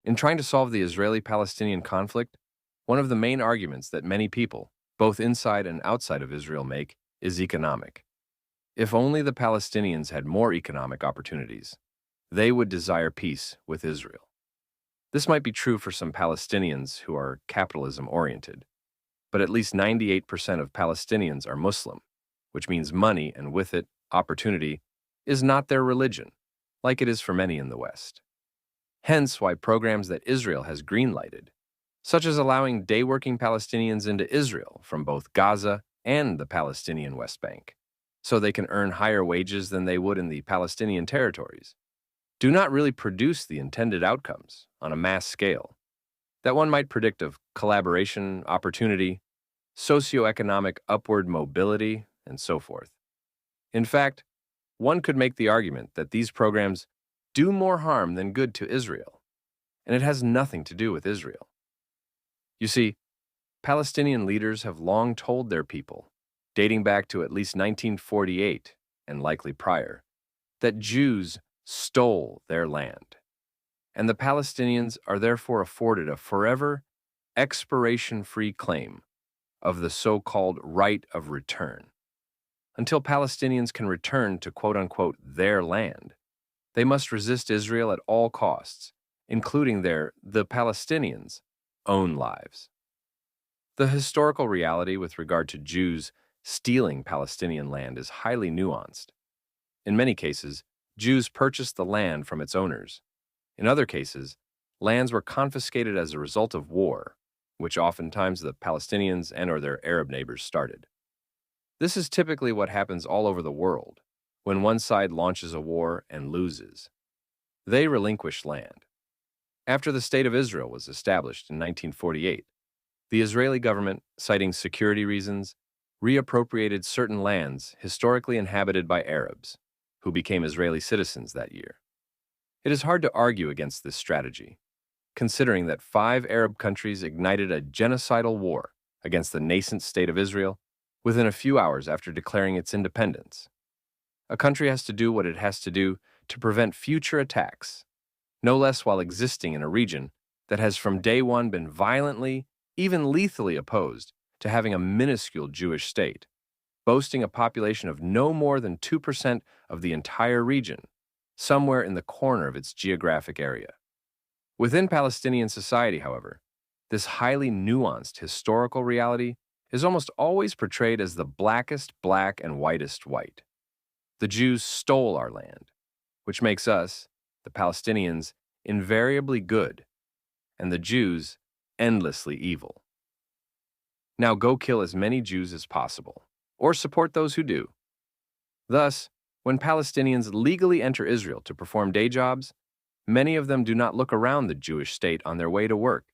In trying to solve the Israeli-Palestinian conflict, one of the main arguments that many people, both inside and outside of Israel, make is economic. If only the Palestinians had more economic opportunities, they would desire peace with Israel. This might be true for some Palestinians who are capitalism-oriented, but at least 98% of Palestinians are Muslim, which means money and with it, opportunity, is not their religion, like it is for many in the West. Hence why programs that Israel has green-lighted, such as allowing day-working Palestinians into Israel from both Gaza and the Palestinian West Bank, so they can earn higher wages than they would in the Palestinian territories, do not really produce the intended outcomes on a mass scale that one might predict of collaboration, opportunity, socioeconomic upward mobility, and so forth. In fact, one could make the argument that these programs do more harm than good to Israel, and it has nothing to do with Israel. You see, Palestinian leaders have long told their people, dating back to at least 1948 and likely prior, that Jews stole their land, and the Palestinians are therefore afforded a forever, expiration-free claim of the so-called right of return. Until Palestinians can return to quote-unquote their land, they must resist Israel at all costs, including the Palestinians' own lives. The historical reality with regard to Jews stealing Palestinian land is highly nuanced. In many cases, Jews purchased the land from its owners. In other cases, lands were confiscated as a result of war, which oftentimes the Palestinians and/or their Arab neighbors started. This is typically what happens all over the world when one side launches a war and loses. They relinquish land. After the State of Israel was established in 1948, the Israeli government, citing security reasons, reappropriated certain lands historically inhabited by Arabs, who became Israeli citizens that year. It is hard to argue against this strategy, considering that 5 Arab countries ignited a genocidal war against the nascent State of Israel within a few hours after declaring its independence. A country has to do what it has to do to prevent future attacks, no less while existing in a region that has from day one been violently, even lethally opposed to having a minuscule Jewish state, boasting a population of no more than 2% of the entire region, somewhere in the corner of its geographic area. Within Palestinian society, however, this highly nuanced historical reality is almost always portrayed as the blackest black and whitest white. The Jews stole our land, which makes us, the Palestinians, invariably good, and the Jews endlessly evil. Now go kill as many Jews as possible, or support those who do. Thus, when Palestinians legally enter Israel to perform day jobs, many of them do not look around the Jewish state on their way to work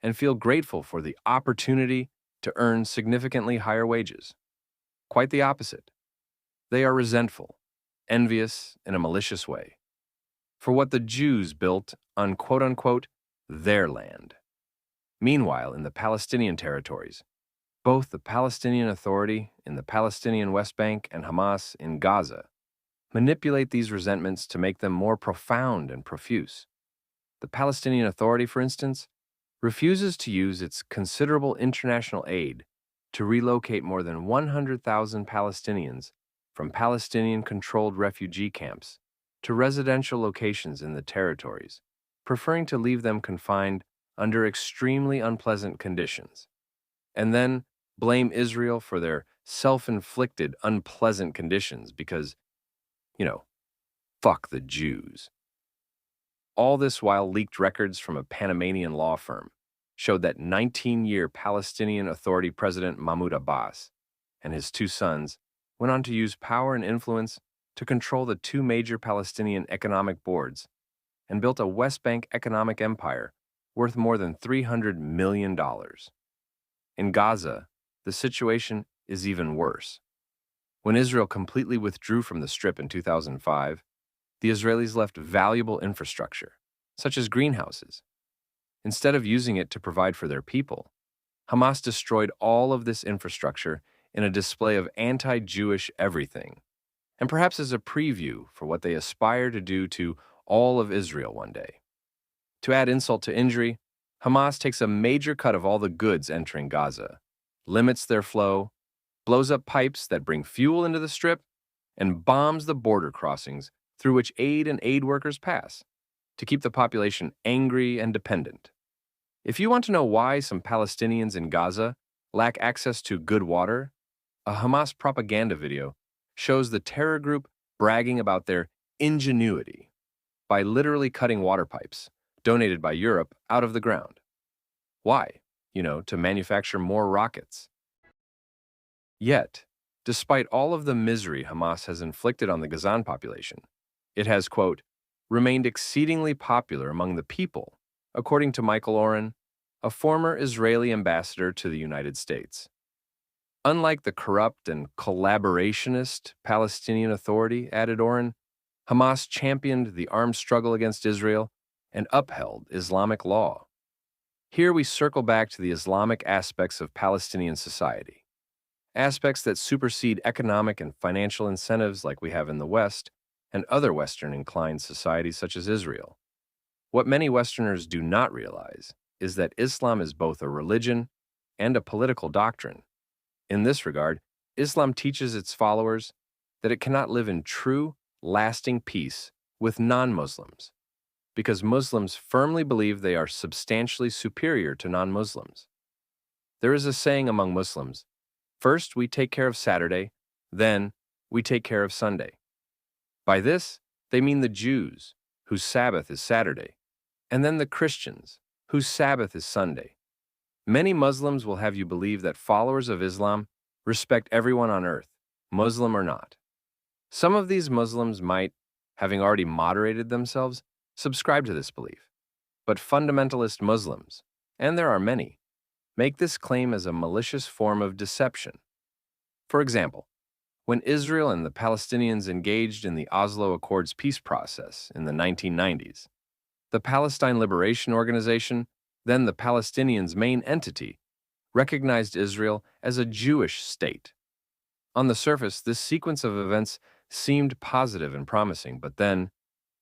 and feel grateful for the opportunity to earn significantly higher wages. Quite the opposite. They are resentful, envious in a malicious way, for what the Jews built on quote-unquote their land. Meanwhile, in the Palestinian territories, both the Palestinian Authority in the Palestinian West Bank and Hamas in Gaza manipulate these resentments to make them more profound and profuse. The Palestinian Authority, for instance, refuses to use its considerable international aid to relocate more than 100,000 Palestinians from Palestinian-controlled refugee camps to residential locations in the territories, preferring to leave them confined under extremely unpleasant conditions, and then blame Israel for their self-inflicted unpleasant conditions because, fuck the Jews. All this while leaked records from a Panamanian law firm showed that 19-year Palestinian Authority President Mahmoud Abbas and his 2 sons went on to use power and influence to control the 2 major Palestinian economic boards and built a West Bank economic empire worth more than $300 million. In Gaza, the situation is even worse. When Israel completely withdrew from the Strip in 2005, the Israelis left valuable infrastructure, such as greenhouses. Instead of using it to provide for their people, Hamas destroyed all of this infrastructure in a display of anti-Jewish everything, and perhaps as a preview for what they aspire to do to all of Israel one day. To add insult to injury, Hamas takes a major cut of all the goods entering Gaza, limits their flow, blows up pipes that bring fuel into the strip, and bombs the border crossings through which aid and aid workers pass to keep the population angry and dependent. If you want to know why some Palestinians in Gaza lack access to good water, a Hamas propaganda video shows the terror group bragging about their ingenuity by literally cutting water pipes, donated by Europe, out of the ground. Why? To manufacture more rockets. Yet, despite all of the misery Hamas has inflicted on the Gazan population, it has, quote, remained exceedingly popular among the people, according to Michael Oren, a former Israeli ambassador to the United States. Unlike the corrupt and collaborationist Palestinian Authority, added Oren, Hamas championed the armed struggle against Israel and upheld Islamic law. Here we circle back to the Islamic aspects of Palestinian society, aspects that supersede economic and financial incentives like we have in the West and other Western-inclined societies such as Israel. What many Westerners do not realize is that Islam is both a religion and a political doctrine. In this regard, Islam teaches its followers that it cannot live in true, lasting peace with non-Muslims, because Muslims firmly believe they are substantially superior to non-Muslims. There is a saying among Muslims, first we take care of Saturday, then we take care of Sunday. By this, they mean the Jews, whose Sabbath is Saturday, and then the Christians, whose Sabbath is Sunday. Many Muslims will have you believe that followers of Islam respect everyone on earth, Muslim or not. Some of these Muslims might, having already moderated themselves, subscribe to this belief. But fundamentalist Muslims, and there are many, make this claim as a malicious form of deception. For example, when Israel and the Palestinians engaged in the Oslo Accords peace process in the 1990s, the Palestine Liberation Organization, then the Palestinians' main entity, recognized Israel as a Jewish state. On the surface, this sequence of events seemed positive and promising, but then,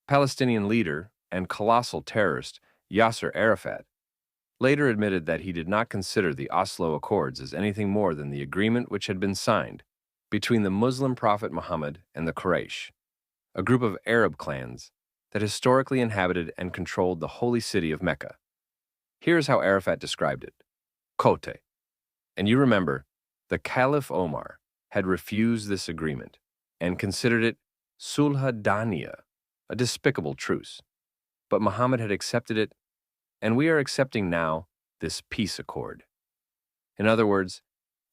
Palestinian leader and colossal terrorist Yasser Arafat later admitted that he did not consider the Oslo Accords as anything more than the agreement which had been signed between the Muslim prophet Muhammad and the Quraysh, a group of Arab clans that historically inhabited and controlled the holy city of Mecca. Here's how Arafat described it. Kote. And you remember, the Caliph Omar had refused this agreement and considered it sulha daniya, a despicable truce. But Muhammad had accepted it, and we are accepting now this peace accord. In other words,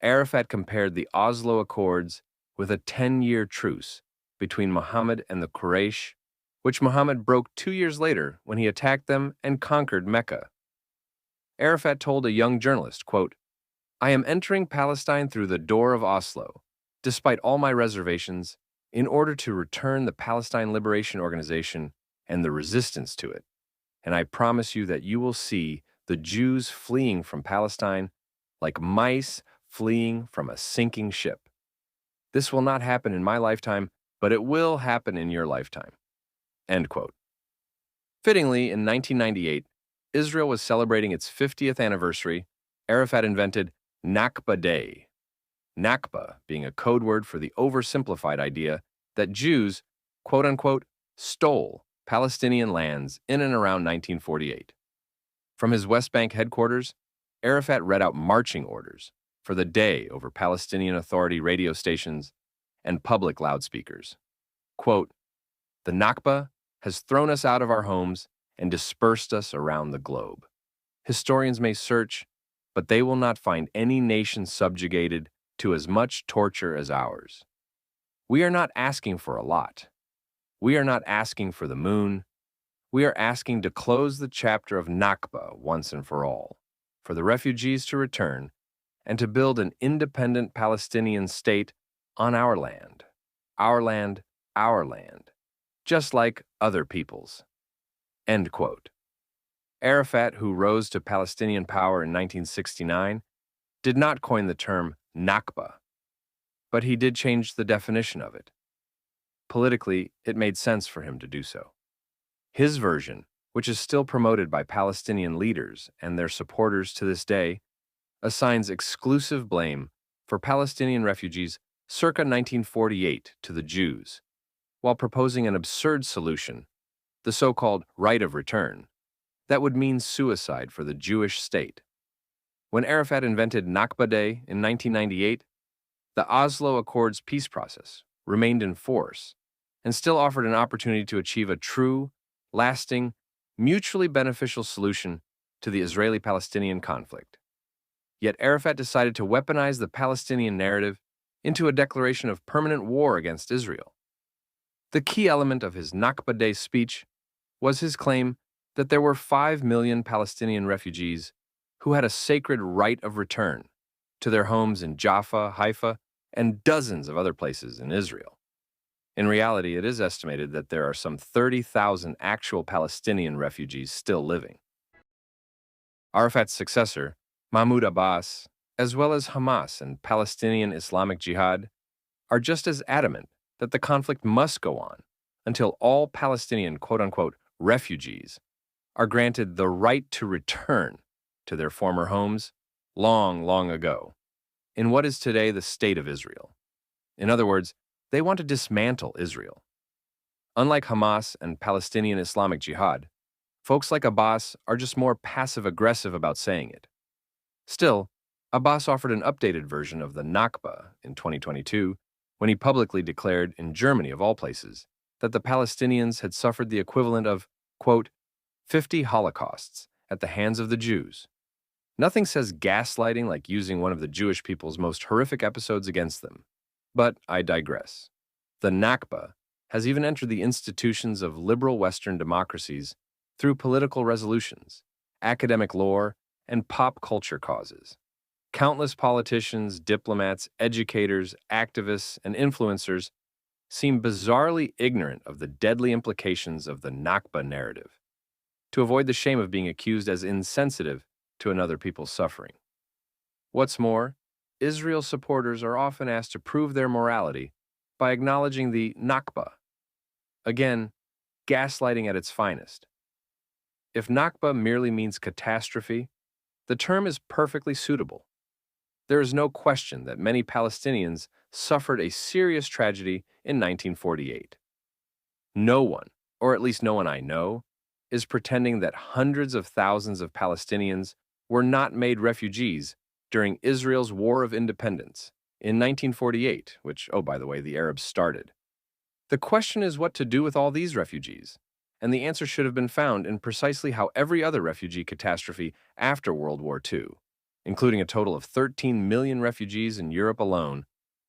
Arafat compared the Oslo Accords with a 10-year truce between Muhammad and the Quraysh, which Muhammad broke 2 years later when he attacked them and conquered Mecca. Arafat told a young journalist, quote, I am entering Palestine through the door of Oslo, despite all my reservations, in order to return the Palestine Liberation Organization and the resistance to it. And I promise you that you will see the Jews fleeing from Palestine like mice fleeing from a sinking ship. This will not happen in my lifetime, but it will happen in your lifetime. End quote. Fittingly, in 1998, Israel was celebrating its 50th anniversary. Arafat invented Nakba Day. Nakba being a code word for the oversimplified idea that Jews, quote-unquote, stole Palestinian lands in and around 1948. From his West Bank headquarters, Arafat read out marching orders for the day over Palestinian Authority radio stations and public loudspeakers. Quote, the Nakba has thrown us out of our homes and dispersed us around the globe. Historians may search, but they will not find any nation subjugated to as much torture as ours. We are not asking for a lot. We are not asking for the moon. We are asking to close the chapter of Nakba once and for all, for the refugees to return, and to build an independent Palestinian state on our land, just like other peoples. End quote. Arafat, who rose to Palestinian power in 1969, did not coin the term Nakba, but he did change the definition of it. Politically, it made sense for him to do so. His version which is still promoted by Palestinian leaders and their supporters to this day, assigns exclusive blame for Palestinian refugees circa 1948 to the Jews, while proposing an absurd solution, the so-called right of return, that would mean suicide for the Jewish state. When Arafat invented Nakba Day in 1998, the Oslo Accords peace process remained in force and still offered an opportunity to achieve a true, lasting, mutually beneficial solution to the Israeli-Palestinian conflict. Yet Arafat decided to weaponize the Palestinian narrative into a declaration of permanent war against Israel. The key element of his Nakba Day speech was his claim that there were 5 million Palestinian refugees who had a sacred right of return to their homes in Jaffa, Haifa, and dozens of other places in Israel. In reality, it is estimated that there are some 30,000 actual Palestinian refugees still living. Arafat's successor, Mahmoud Abbas, as well as Hamas and Palestinian Islamic Jihad, are just as adamant that the conflict must go on until all Palestinian quote-unquote refugees are granted the right to return to their former homes long, long ago, in what is today the State of Israel. In other words, they want to dismantle Israel. Unlike Hamas and Palestinian Islamic Jihad, folks like Abbas are just more passive-aggressive about saying it. Still, Abbas offered an updated version of the Nakba in 2022 when he publicly declared, in Germany of all places, that the Palestinians had suffered the equivalent of, quote, 50 holocausts at the hands of the Jews. Nothing says gaslighting like using one of the Jewish people's most horrific episodes against them. But I digress. The Nakba has even entered the institutions of liberal Western democracies through political resolutions, academic lore, and pop culture causes. Countless politicians, diplomats, educators, activists, and influencers seem bizarrely ignorant of the deadly implications of the Nakba narrative, to avoid the shame of being accused as insensitive to another people's suffering. What's more, Israel supporters are often asked to prove their morality by acknowledging the Nakba. Again, gaslighting at its finest. If Nakba merely means catastrophe, the term is perfectly suitable. There is no question that many Palestinians suffered a serious tragedy in 1948. No one, or at least no one I know, is pretending that hundreds of thousands of Palestinians were not made refugees during Israel's War of Independence in 1948, which, oh, by the way, the Arabs started. The question is what to do with all these refugees, and the answer should have been found in precisely how every other refugee catastrophe after World War II, including a total of 13 million refugees in Europe alone,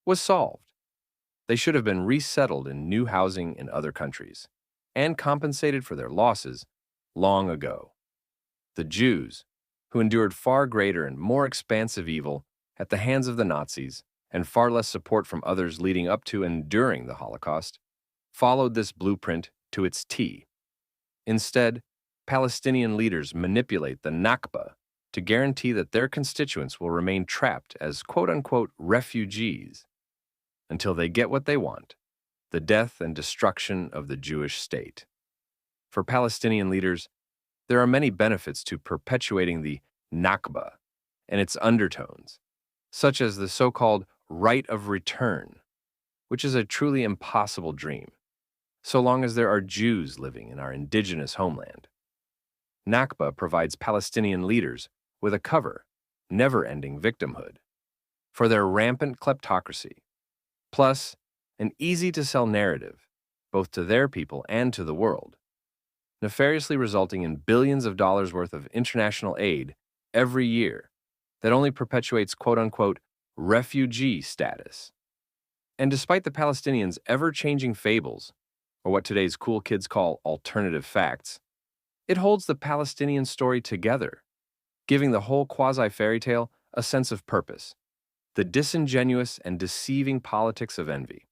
was solved. They should have been resettled in new housing in other countries and compensated for their losses long ago. The Jews, who endured far greater and more expansive evil at the hands of the Nazis and far less support from others leading up to and during the Holocaust, followed this blueprint to its T. Instead, Palestinian leaders manipulate the Nakba to guarantee that their constituents will remain trapped as quote-unquote refugees until they get what they want, the death and destruction of the Jewish state. For Palestinian leaders, there are many benefits to perpetuating the Nakba and its undertones, such as the so-called right of return, which is a truly impossible dream, so long as there are Jews living in our indigenous homeland. Nakba provides Palestinian leaders with a cover, never-ending victimhood for their rampant kleptocracy, plus an easy-to-sell narrative, both to their people and to the world, nefariously resulting in billions of dollars worth of international aid every year that only perpetuates quote-unquote refugee status. And despite the Palestinians' ever-changing fables, or what today's cool kids call alternative facts, it holds the Palestinian story together, giving the whole quasi-fairy tale a sense of purpose, the disingenuous and deceiving politics of envy.